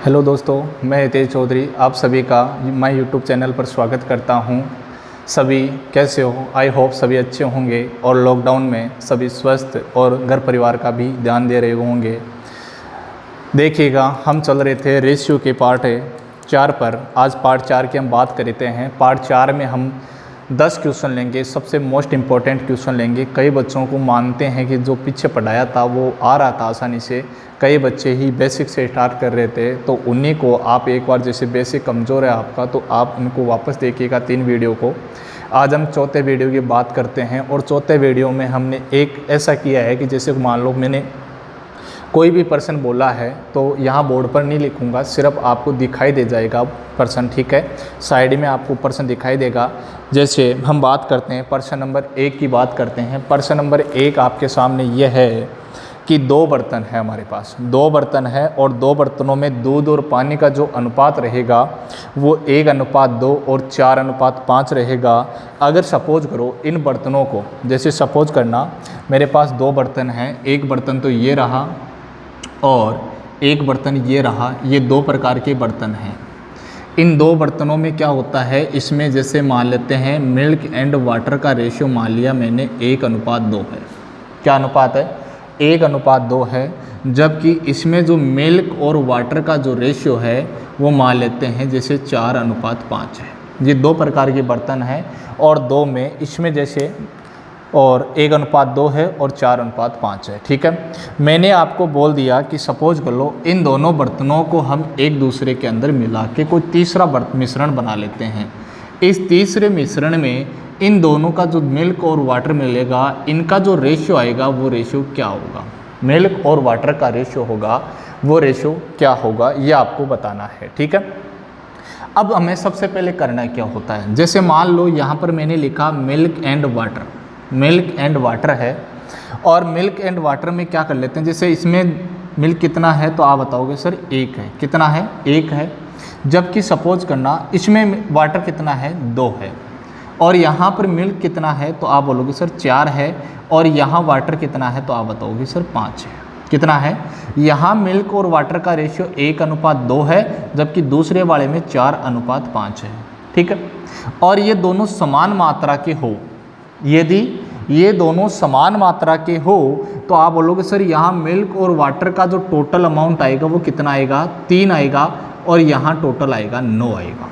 Hello दोस्तों, मैं हितेश चौधरी आप सभी का मैं यूट्यूब चैनल पर स्वागत करता हूं। सभी कैसे हो? आई होप सभी अच्छे होंगे और लॉकडाउन में सभी स्वस्थ और घर परिवार का भी ध्यान दे रहे होंगे। देखिएगा, हम चल रहे थे रेशियो के पार्ट 4 पर। आज पार्ट 4 की हम बात करते हैं। पार्ट 4 में हम 10 क्वेश्चन लेंगे, सबसे मोस्ट इम्पॉर्टेंट क्वेश्चन लेंगे। कई बच्चों को मानते हैं कि जो पीछे पढ़ाया था वो आ रहा था आसानी से, कई बच्चे ही बेसिक से स्टार्ट कर रहे थे, तो उन्हीं को आप एक बार, जैसे बेसिक कमज़ोर है आपका तो आप उनको वापस देखिएगा 3 वीडियो को। आज हम चौथे वीडियो की बात करते हैं और चौथे वीडियो में हमने एक ऐसा किया है कि जैसे मान लो मैंने कोई भी पर्सन बोला है तो यहाँ बोर्ड पर नहीं लिखूँगा, सिर्फ आपको दिखाई दे जाएगा पर्सन, ठीक है। साइड में आपको पर्सन दिखाई देगा। जैसे हम बात करते हैं पर्सन नंबर 1 की बात करते हैं। पर्सन नंबर 1 आपके सामने यह है कि 2 बर्तन है हमारे पास, 2 बर्तन है और 2 बर्तनों में दूध और पानी का जो अनुपात रहेगा वो 1:2 और 4:5 रहेगा। अगर सपोज करो इन बर्तनों को, जैसे सपोज करना मेरे पास 2 बर्तन हैं, एक बर्तन तो ये रहा और एक बर्तन ये रहा, ये 2 प्रकार के बर्तन हैं। इन 2 बर्तनों में क्या होता है, इसमें जैसे मान लेते हैं मिल्क एंड वाटर का रेशियो मान लिया मैंने 1:2 है। क्या अनुपात है? 1:2 है। जबकि इसमें जो मिल्क और वाटर का जो रेशियो है वो मान लेते हैं जैसे 4:5 है। ये 2 प्रकार के बर्तन हैं और 2 में इसमें जैसे और 1:2 है और 4:5 है, ठीक है। मैंने आपको बोल दिया कि सपोज कर लो इन दोनों बर्तनों को हम एक दूसरे के अंदर मिला के कोई तीसरा मिश्रण बना लेते हैं। इस तीसरे मिश्रण में इन दोनों का जो मिल्क और वाटर मिलेगा, इनका जो रेशियो आएगा वो रेशियो क्या होगा, मिल्क और वाटर का रेशियो होगा वो रेशियो क्या होगा, ये आपको बताना है, ठीक है। अब हमें सबसे पहले करना क्या होता है, जैसे मान लो यहाँ पर मैंने लिखा milk and water, milk and water है और मिल्क एंड वाटर में क्या कर लेते हैं, जैसे इसमें मिल्क कितना है तो आप बताओगे सर 1 है। कितना है? 1 है। जबकि सपोज करना इसमें वाटर कितना है? 2 है। और यहाँ पर मिल्क कितना है तो आप बोलोगे सर 4 है। और यहाँ वाटर कितना है तो आप बताओगे सर 5 है। कितना है? यहाँ मिल्क और वाटर का रेशियो 1:2 है, जबकि दूसरे वाले में 4:5 है, ठीक है। और ये दोनों समान मात्रा के हो, यदि ये दोनों समान मात्रा के हो तो आप बोलोगे सर यहाँ मिल्क और वाटर का जो टोटल अमाउंट आएगा वो कितना आएगा? 3 आएगा और यहाँ टोटल आएगा 9 आएगा,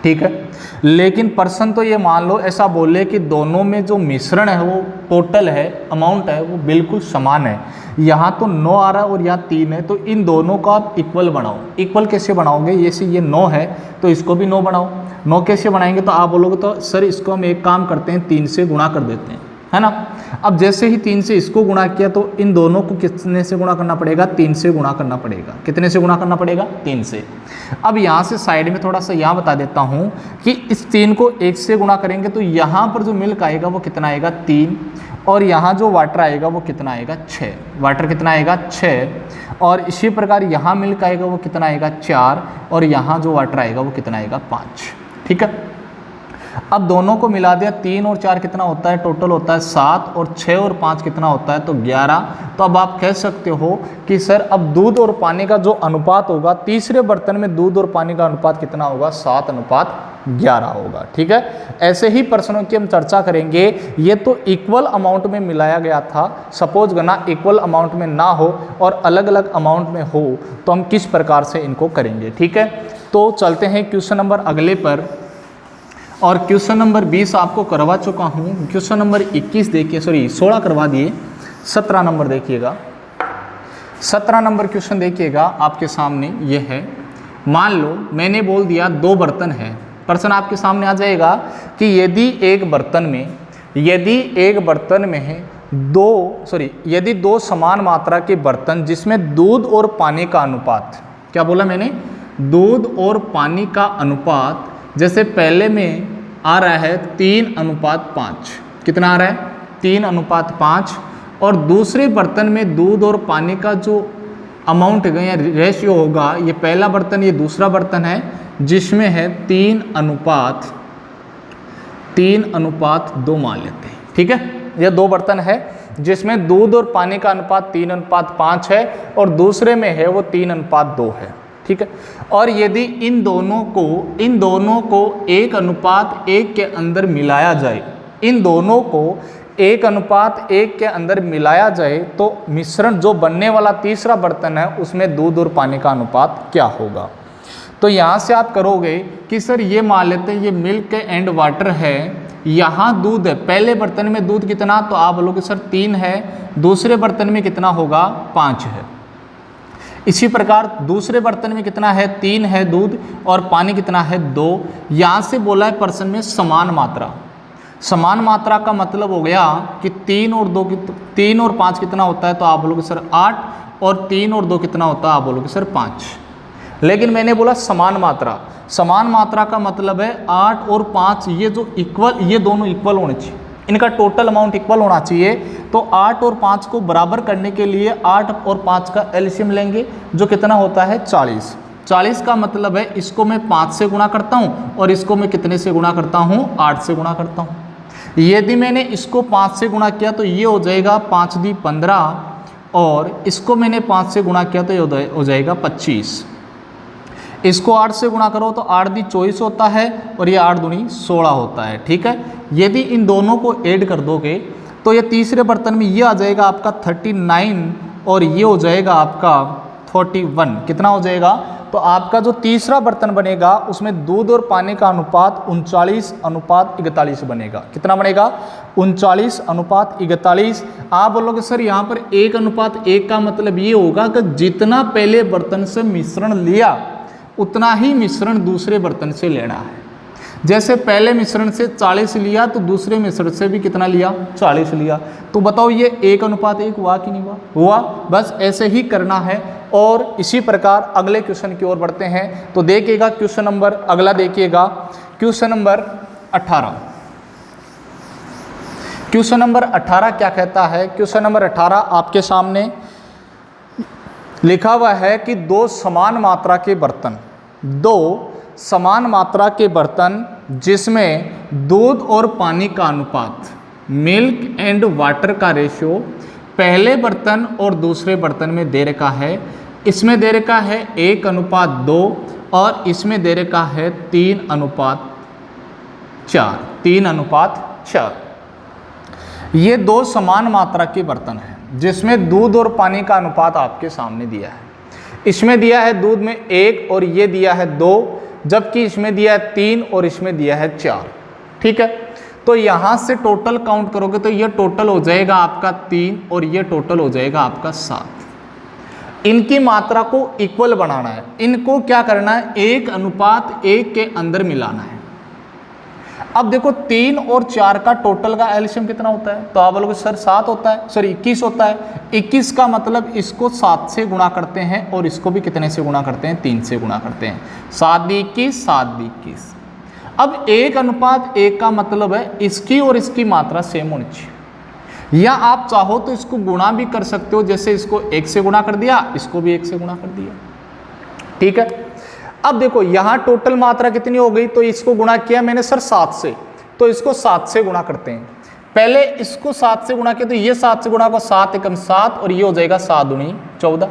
ठीक है। लेकिन पर्सन तो ये मान लो ऐसा बोले कि दोनों में जो मिश्रण है वो टोटल है, अमाउंट है वो बिल्कुल समान है। यहाँ तो 9 आ रहा है और यहाँ 3 है, तो इन दोनों को आप इक्वल बनाओ। इक्वल कैसे बनाओगे? जैसे ये 9 है तो इसको भी 9 बनाओ। 9 कैसे बनाएंगे तो आप बोलोगे तो सर इसको हम एक काम करते हैं 3 से गुणा कर देते हैं, है ना। अब जैसे ही 3 से इसको गुणा किया तो इन दोनों को कितने से गुणा करना पड़ेगा? 3 से गुणा करना पड़ेगा। कितने से गुणा करना पड़ेगा? 3 से। अब यहाँ से साइड में थोड़ा सा यहाँ बता देता हूँ कि इस 3 को 1 से गुणा करेंगे तो यहाँ पर जो मिल्क आएगा वो कितना आएगा? 3। और यहाँ जो वाटर आएगा वो कितना आएगा? 6। वाटर कितना आएगा? 6। और इसी प्रकार यहाँ मिल्क आएगा वो कितना आएगा? 4। और यहाँ जो वाटर आएगा वो कितना आएगा? 5, ठीक है। अब दोनों को मिला दिया, 3 और 4 कितना होता है? टोटल होता है 7 और 6 और 5 कितना होता है? तो 11। तो अब आप कह सकते हो कि सर अब दूध और पानी का जो अनुपात होगा, तीसरे बर्तन में दूध और पानी का अनुपात कितना होगा? 7:11 होगा, ठीक है। ऐसे ही प्रश्नों की हम चर्चा करेंगे। ये तो इक्वल अमाउंट में मिलाया गया था। सपोज करना इक्वल अमाउंट में ना हो और अलग अलग अमाउंट में हो तो हम किस प्रकार से इनको करेंगे, ठीक है। तो चलते हैं क्वेश्चन नंबर अगले पर। और क्वेश्चन नंबर 20 आपको करवा चुका हूँ। क्वेश्चन नंबर 21 देखिए, सॉरी 16 करवा दिए, 17 नंबर देखिएगा। 17 नंबर क्वेश्चन देखिएगा आपके सामने ये है। मान लो मैंने बोल दिया 2 बर्तन है। प्रश्न आपके सामने आ जाएगा कि यदि एक बर्तन में है यदि 2 समान मात्रा के बर्तन जिसमें दूध और पानी का अनुपात, क्या बोला मैंने? दूध और पानी का अनुपात, जैसे पहले में आ रहा है 3:5। कितना आ रहा है? 3:5। और दूसरे बर्तन में दूध और पानी का जो अमाउंट है या रेशियो होगा, ये पहला बर्तन ये दूसरा बर्तन है जिसमें है 3:2 मान लेते हैं, ठीक है। ये 2 बर्तन है जिसमें दूध और पानी का अनुपात 3:5 है और दूसरे में है वो 3:2 है। ठीक है। और यदि इन दोनों को 1:1 के अंदर मिलाया जाए, इन दोनों को 1:1 के अंदर मिलाया जाए तो मिश्रण जो बनने वाला तीसरा बर्तन है उसमें दूध और पानी का अनुपात क्या होगा। तो यहाँ से आप करोगे कि सर ये मान लेते हैं ये मिल्क एंड वाटर है, यहाँ दूध है, पहले बर्तन में दूध कितना, तो आप बोलोगे सर 3 है, दूसरे बर्तन में कितना होगा 5 है। इसी प्रकार दूसरे बर्तन में कितना है 3 है दूध और पानी कितना है 2। यहाँ से बोला है पर्सन में समान मात्रा, समान मात्रा का मतलब हो गया कि 3 और 5 कितना होता है, तो आप बोलोगे सर 8 और 3 और 2 कितना होता है, आप बोलोगे सर 5। लेकिन मैंने बोला समान मात्रा, समान मात्रा का मतलब है 8 और 5 ये जो इक्वल, ये दोनों इक्वल होने चाहिए, इनका टोटल अमाउंट इक्वल होना चाहिए। तो 8 और 5 को बराबर करने के लिए 8 और 5 का एलसीएम लेंगे जो कितना होता है 40। 40 का मतलब है इसको मैं 5 से गुणा करता हूँ और इसको मैं कितने से गुणा करता हूँ 8 से गुणा करता हूँ। यदि मैंने इसको 5 से गुणा किया तो ये हो जाएगा 5 × 15 और इसको मैंने 5 से गुणा किया तो ये हो जाएगा 25। इसको 8 से गुणा करो तो 8 × 24 होता है और ये 8 × 16 होता है, ठीक है। यदि इन दोनों को ऐड कर दोगे तो ये तीसरे बर्तन में ये आ जाएगा आपका 39 और ये हो जाएगा आपका 41। कितना हो जाएगा, तो आपका जो तीसरा बर्तन बनेगा उसमें दूध और पानी का अनुपात 39:41 बनेगा। कितना बनेगा 39:41। आप बोलोगे सर यहाँ पर 1:1 का मतलब ये होगा कि जितना पहले बर्तन से मिश्रण लिया उतना ही मिश्रण दूसरे बर्तन से लेना है। जैसे पहले मिश्रण से 40 लिया तो दूसरे मिश्रण से भी कितना लिया 40 लिया। तो बताओ ये 1:1 हुआ कि नहीं हुआ, हुआ। बस ऐसे ही करना है। और इसी प्रकार अगले क्वेश्चन की ओर बढ़ते हैं। तो देखिएगा क्वेश्चन नंबर अगला, देखिएगा क्वेश्चन नंबर 18। क्वेश्चन नंबर 18 क्या कहता है, क्वेश्चन नंबर 18 आपके सामने लिखा हुआ है कि दो समान मात्रा के बर्तन जिसमें दूध और पानी का अनुपात, मिल्क एंड वाटर का रेशियो पहले बर्तन और दूसरे बर्तन में दे रखा है। इसमें दे रखा है 1:2 और इसमें दे रखा है 3:4। 3:4। ये दो समान मात्रा के बर्तन हैं जिसमें दूध और पानी का अनुपात आपके सामने दिया है। इसमें दिया है दूध में 1 और ये दिया है 2, जबकि इसमें दिया है 3 और इसमें दिया है 4। ठीक है, तो यहाँ से टोटल काउंट करोगे तो ये टोटल हो जाएगा आपका 3 और ये टोटल हो जाएगा आपका 7। इनकी मात्रा को इक्वल बनाना है, इनको क्या करना है 1:1 के अंदर मिलाना है। अब देखो 3 और 4 का टोटल का एलसीएम कितना होता है, तो आप बोलोगे सर 7 होता है, सर 21 होता है। 21 का मतलब इसको 7 से गुणा करते हैं और इसको भी कितने से गुणा करते हैं 3 से गुणा करते हैं। 7 × 21 7 × 21। अब 1:1 का मतलब है इसकी और इसकी मात्रा सेम होनी चाहिए, या आप चाहो तो इसको गुणा भी कर सकते हो, जैसे इसको 1 से गुणा कर दिया, इसको भी 1 से गुणा कर दिया। ठीक है, अब देखो यहाँ टोटल मात्रा कितनी हो गई, तो इसको गुणा किया मैंने सर 7 से, तो इसको 7 से गुणा करते हैं। पहले इसको 7 से गुणा किया तो ये 7 से गुणा को 7 × 7 और ये हो जाएगा 7 × 14।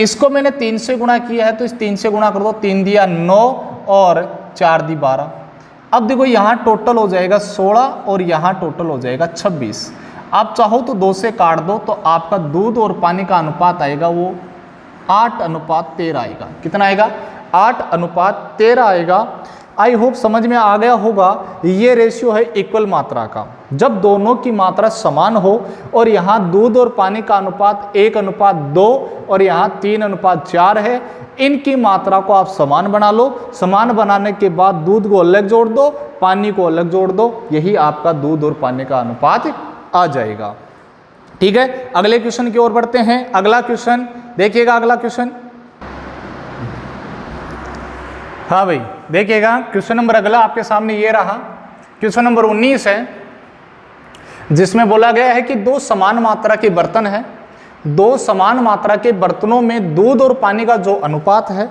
इसको मैंने 3 से गुणा किया है तो इस 3 से गुणा कर दो, 3 दिया 9 और 4 दी 12। अब देखो यहाँ टोटल हो जाएगा 16 और यहाँ टोटल हो जाएगा 26। आप चाहो तो 2 से काट दो तो आपका दूध और पानी का अनुपात आएगा वो 8:13 आएगा। कितना आएगा 8:13 आएगा। आई होप समझ में आ गया होगा। ये रेशियो है इक्वल मात्रा का, जब दोनों की मात्रा समान हो और यहाँ दूध और पानी का अनुपात 1:2 और यहाँ 3:4 है। इनकी मात्रा को आप समान बना लो, समान बनाने के बाद दूध को अलग जोड़ दो, पानी को अलग जोड़ दो, यही आपका दूध और पानी का अनुपात आ जाएगा। ठीक है, अगले क्वेश्चन की ओर बढ़ते हैं। अगला क्वेश्चन देखिएगा, अगला क्वेश्चन, हाँ भाई देखिएगा क्वेश्चन नंबर अगला आपके सामने ये रहा। क्वेश्चन नंबर 19 है, जिसमें बोला गया है कि दो समान मात्रा के बर्तन हैं, दो समान मात्रा के बर्तनों में दूध और पानी का जो अनुपात है,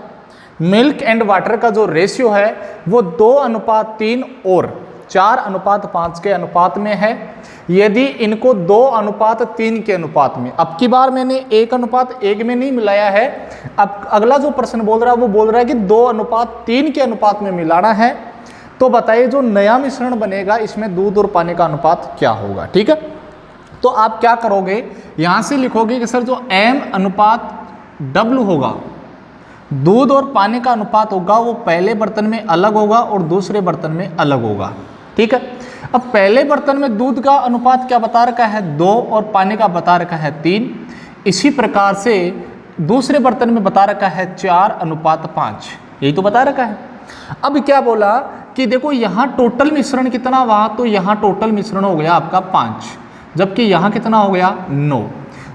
मिल्क एंड वाटर का जो रेशियो है वो 2:3 और 4:5 के अनुपात में है। यदि इनको 2:3 के अनुपात में, अब की बार मैंने 1:1 में नहीं मिलाया है, अब अगला जो प्रश्न बोल रहा है वो बोल रहा है कि 2:3 के अनुपात में मिलाना है, तो बताइए जो नया मिश्रण बनेगा इसमें दूध और पानी का अनुपात क्या होगा। ठीक है, तो आप क्या करोगे, यहां से लिखोगे कि सर जो M/W होगा, दूध और पानी का अनुपात होगा, वो पहले बर्तन में अलग होगा और दूसरे बर्तन में अलग होगा। ठीक है, अब पहले बर्तन में दूध का अनुपात क्या बता रखा है 2 और पानी का बता रखा है 3। इसी प्रकार से दूसरे बर्तन में बता रखा है 4:5, यही तो बता रखा है। अब क्या बोला कि देखो यहाँ टोटल मिश्रण कितना हुआ, तो यहाँ टोटल मिश्रण हो गया आपका 5, जबकि यहाँ कितना हो गया 9।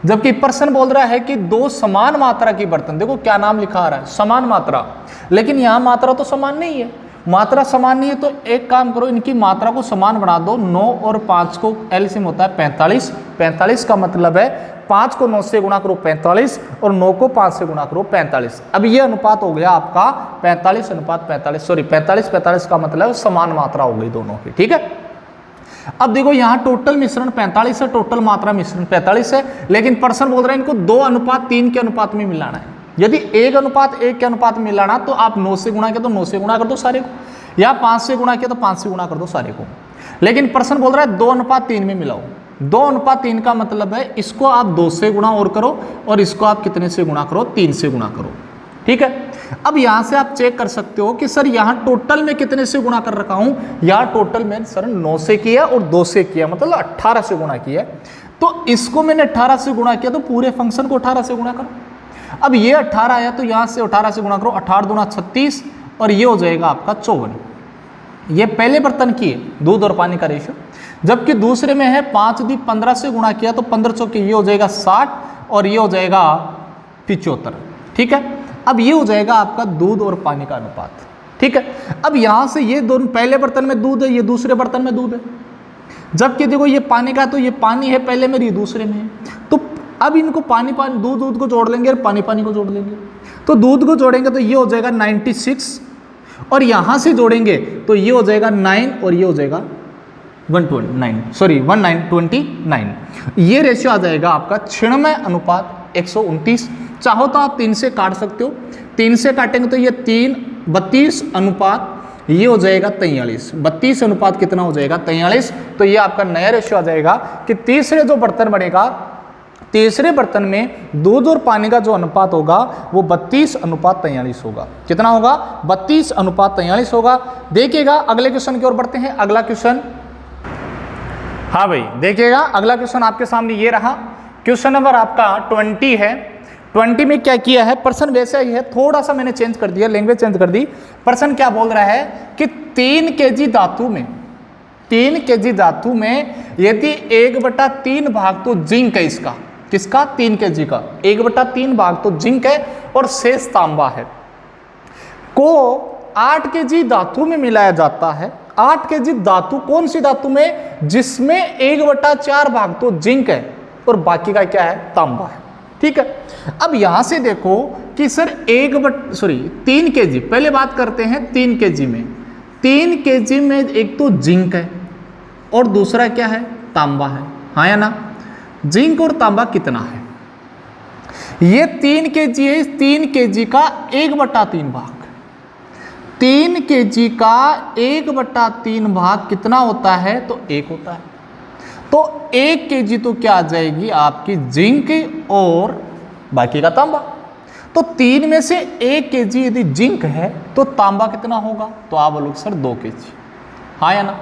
जबकि प्रश्न बोल रहा है कि 2 समान मात्रा की बर्तन, देखो क्या नाम लिखा आ रहा है समान मात्रा, लेकिन यहाँ मात्रा तो समान नहीं है, मात्रा समान नहीं है, तो एक काम करो इनकी मात्रा को समान बना दो। 9 और 5 को एलसीएम होता है 45, 45 का मतलब है 5 को 9 से गुणा करो 45 और 9 को 5 से गुणा करो 45। अब ये अनुपात हो गया आपका 45:45, सॉरी 45:45 का मतलब समान मात्रा हो गई दोनों की। ठीक है, अब देखो यहाँ टोटल मिश्रण 45 है, टोटल मात्रा मिश्रण 45 है, लेकिन प्रश्न बोल रहे हैं इनको 2:3 के अनुपात में मिलाना है। यदि 1:1 के अनुपात में मिलाना तो आप 9 से गुणा किया तो 9 से गुणा कर दो सारे को, या 5 से गुणा किया तो 5 से गुणा कर दो सारे को। लेकिन प्रश्न बोल रहा है 2:3 में मिलाओ। 2:3 का मतलब है इसको आप 2 से गुणा और करो और इसको आप कितने से गुणा करो, 3 से गुणा करो। ठीक है, अब यहां से आप चेक कर सकते हो कि सर यहां टोटल में कितने से गुणा कर रखा हूं, यहां टोटल में सर 9 से किया और 2 से किया, मतलब 18 से गुणा किया। तो इसको मैंने 18 से गुणा किया, तो पूरे फंक्शन को 18 से गुणा करो। अब ये 18 आया तो यहां से 18 से गुणा करो, 18 दूना 36 और ये हो जाएगा आपका 54। ये पहले बर्तन की है दूध और पानी का रेशियो, जबकि दूसरे में है 5 × 15 से गुणा किया तो 15 चौके ये हो जाएगा 60 और ये हो जाएगा 75। ठीक है, अब ये हो जाएगा आपका दूध और पानी का अनुपात। ठीक है, अब यहां से ये दोनों पहले बर्तन में दूध है, ये दूसरे बर्तन में दूध है, जबकि देखो ये पानी का, तो ये पानी है पहले में, ये दूसरे में है। तो अब इनको पानी पानी दूध को जोड़ लेंगे और पानी पानी को जोड़ लेंगे, तो दूध को जोड़ेंगे तो ये हो जाएगा 96 और यहां से जोड़ेंगे तो ये हो जाएगा 9 और ये हो जाएगा 1929। ये रेशियो आ जाएगा आपका 96:129। चाहो तो आप 3 से काट सकते हो, 3 से काटेंगे तो ये 3 32 अनुपात, ये हो जाएगा 43। 32 अनुपात कितना हो जाएगा 43। तो ये आपका नया रेशियो आ जाएगा कि तीसरे जो बर्तन बनेगा, तीसरे बर्तन में दूध और पानी का जो अनुपात होगा वो 32:43 होगा। कितना होगा 32:43 होगा। देखिएगा अगले क्वेश्चन की ओर बढ़ते हैं। अगला क्वेश्चन, हाँ भाई देखिएगा अगला क्वेश्चन आपके सामने ये रहा। क्वेश्चन नंबर आपका 20 है। 20 में क्या किया है, प्रश्न वैसा ही है, थोड़ा सा मैंने चेंज कर दिया, लैंग्वेज चेंज कर दी। प्रश्न क्या बोल रहा है कि 3 kg धातु में, 3 kg धातु में यदि 1/3 भाग तो जिंक है, इसका किसका 3 kg का 1/3 भाग तो जिंक है और शेष तांबा है, को 8 kg धातु में मिलाया जाता है। 8 kg धातु कौन सी धातु में, जिसमें 1/4 भाग तो जिंक है और बाकी का क्या है तांबा है। ठीक है, अब यहां से देखो कि सर 3 kg, पहले बात करते हैं 3 kg में। 3 kg में एक तो जिंक है और दूसरा क्या है तांबा है, हाँ या ना। जिंक और तांबा कितना है, ये 3 kg है, 3 kg का 1/3 भाग, 3 kg का 1/3 भाग कितना होता है, तो 1 होता है। तो 1 kg तो क्या आ जाएगी आपकी जिंक और बाकी का तांबा। तो 3 में से 1 kg यदि जिंक है तो तांबा कितना होगा, तो आप बोलोगे सर 2 kg, हाँ या ना।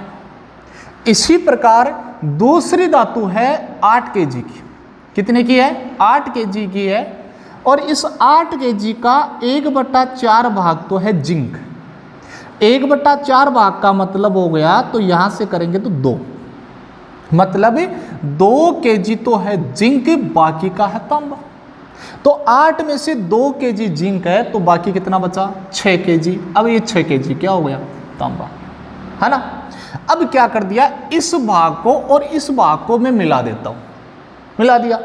इसी प्रकार दूसरी धातु है 8 kg की, कितने की है 8 kg की है, और इस 8 kg का 1/4 भाग तो है जिंक। 1/4 भाग का मतलब हो गया, तो यहां से करेंगे तो 2, मतलब 2 kg तो है जिंक, बाकी का है तांबा। तो 8 में से 2 kg जिंक है तो बाकी कितना बचा 6 kg। अब ये 6 kg क्या हो गया तांबा, है ना। अब क्या कर दिया, इस भाग को और इस भाग को मैं मिला देता हूं, मिला दिया।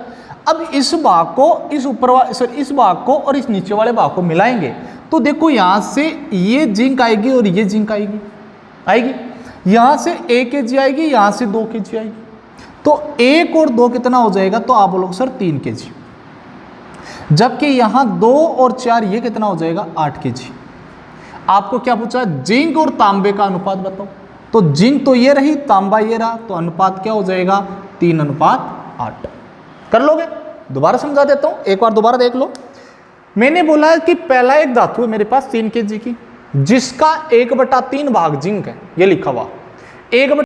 अब इस भाग को इस ऊपर इस भाग को और इस नीचे वाले भाग को मिलाएंगे तो देखो यहां से ये जिंक आएगी और ये जिंक आएगी, यहां से 1 kg आएगी, यहां से 2 kg आएगी। तो 1 और 2 कितना हो जाएगा, तो आप बोलोगे सर 3 kg। जबकि यहां 2 और 4 ये कितना हो जाएगा 8 kg। आपको क्या पूछा, जिंक और तांबे का अनुपात बताओ। तो जिंक तो ये रही, तांबा ये रहा, तो अनुपात क्या हो जाएगा 3:8। कर लोगे? दोबारा समझा देता हूं, एक बार दोबारा देख लो। मैंने बोला कि पहला एक धातु है मेरे पास 3 kg की, जिसका 1/3 भाग जिंक है, ये लिखा हुआ 1/3